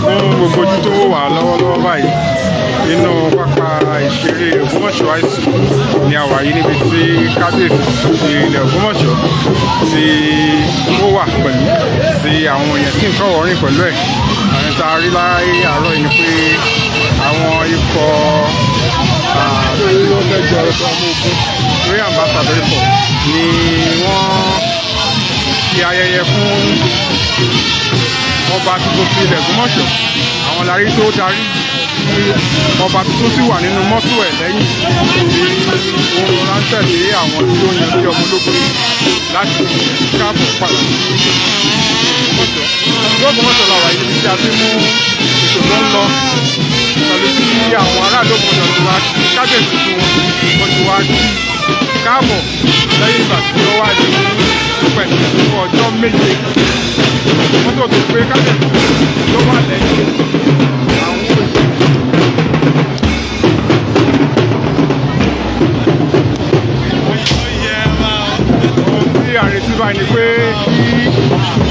fún gbogbo ojú tó wà lọ́wọ́lọ́wọ́ báyìí nínú pápá ìṣeré Ògbómọ̀ṣọ́ high school ní àwa yìí níbi tí kábíyèsí ti ilẹ̀ Ògbómọ̀ṣọ́ tí ó wà pẹ̀lú tí àwọn èèyàn sì ń kọ́wọ́ rìn pẹ̀lú ẹ̀. àwọn tá a rí láyé àárọ̀ yìí ni pé àwọn ikọ̀ tó fẹ́ jọ ọmọ ogun lórí ambassador ikọ̀ ni wọ́n ṣe ayẹyẹ fún ọba tuntun ti ilẹ̀ Ògbómọ̀ṣọ́. àwọn larí tó darí ọba tuntun sì wà nínú mọ́tò ẹ̀ lẹ́yìn tí wọ́n ránṣẹ́ lé àwọn tí ó yan bí ọmọ ológun láti káàbọ̀ padà Ògbómọ̀ṣọ́ làwà yìí tí a ti mú ètò tó ń lọ pẹ̀lú tí àwọn aráàlú Ògbómọ̀ṣọ́ ti wá kábíyèsí tuntun wọn ti wá káàbọ̀ lẹ́yìn ìgbà tí ó wà ní pẹ̀lú ọjọ́ méje. mọ́tò tó gbé kábíyèsí ló wà lẹ́yìn àwọn ohun tí àrètí báyìí ni pé kí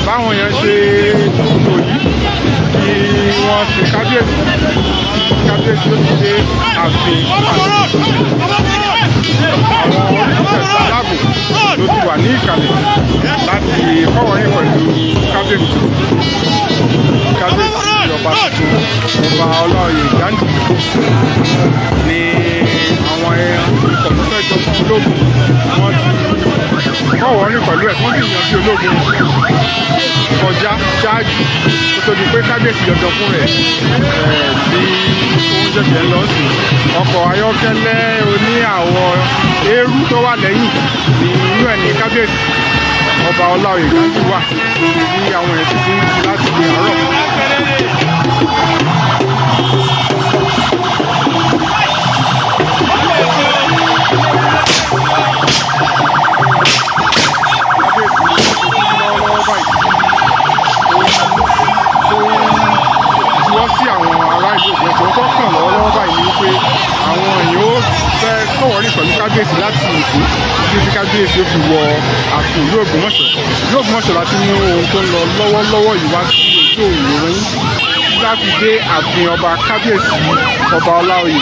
báwọn èèyàn ṣe tò yìí kí wọ́n ṣe kábíyèsí ló ti dé ààfin àwọn oríṣiríṣi aláàbò ló ti wà ní ìkàlẹ̀ láti kọ́wọ́rìn pẹ̀lú kábíyèsí ọba tuntun ọba Ọláoyè Ghandi ní àwọn ikọ̀ tó fẹ́ jọ fún ológun wọ́n ti kọ́wọ́rìn pẹ̀lú ẹ̀ wọ́n sì yan sí ológun kọjá ṣáájú kó tó di pé kábíyèsí yọjọ fún rẹ̀ tí oúnjẹ tẹ̀ ń lọ sí ọkọ̀ ayọ́kẹ́lẹ́ oní àwọ̀ eérú tó wà lẹ́yìn ní inú ẹ̀ ní kábíyèsí ọba Ọláoyè Ghandi wà tí àwọn èèyàn sì ti ń jí láti àárọ̀. Kábíyèsí láti ìsìn títí kábíyèsí ó fi wọ ààfin ìlú Ògbómọ̀ṣọ́. ìlú Ògbómọ̀ṣọ́ láti mú ohun tó ń lọ lọ́wọ́lọ́wọ́ yìí wá sí ojú ìwòran yìí láti dé ààfin ọba kábíyèsí ọba Ọláoyè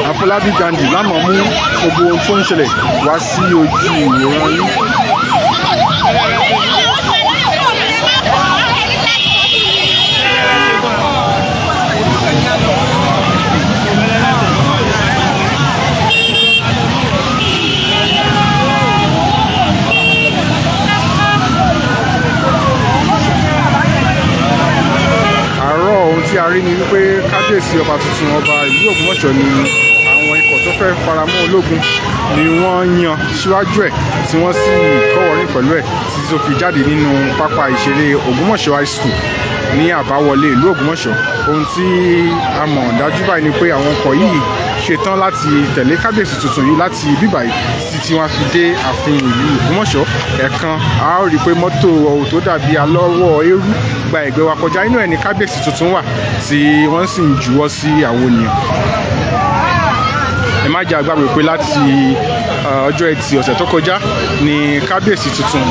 Afọlábí Ghandi lámọ̀ mú gbogbo ohun tó ń ṣẹlẹ̀ wá sí ojú ìwòran yìí. tí a rí ni wípé kábíyèsí ọba tuntun ọba ìlú Ògbómọ̀ṣọ́ ni àwọn ikọ̀ tó fẹ́ faramọ́ ológun ni wọ́n yan síwájú ẹ̀ tí wọ́n sì kọ́wọ́rìn pẹ̀lú ẹ̀ títí tó fi jáde nínú pápá ìṣeré Ògbómọ̀ṣọ́ high school ní àbáwọlé ìlú Ògbómọ̀ṣọ́. ohun tí a mọ̀ dájú báyìí ni pé àwọn ọkọ̀ yìí ṣetán láti tẹ̀lé kábíyèsí tuntun yìí láti bíbáyìí títí wọ́n fi dé ààfin ìlú Ògbómọ̀ṣọ́. ẹ̀ẹ̀kan a ó rí i pé mọ́tò tó dàbí alọ́wọ́ eérú gba ẹ̀gbẹ́ wa kọjá, inú ẹ̀ ní kábíyèsí tuntun wà tí wọ́n sì ń juwọ́ sí àwọn ènìyàn. ẹ má jẹ́ àgbàgbé pé láti ọjọ́ ẹtì ọ̀sẹ̀ tó kọjá ni kábíyèsí tuntun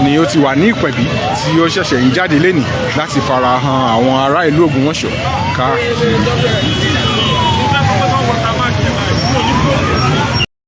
ni ó ti wà ní ìpẹ̀bí tí ó ṣẹ̀ṣẹ̀ ń jáde lénìí láti farahàn àwọn ará ìlú Ògbómọ̀ṣọ́ káàkiri.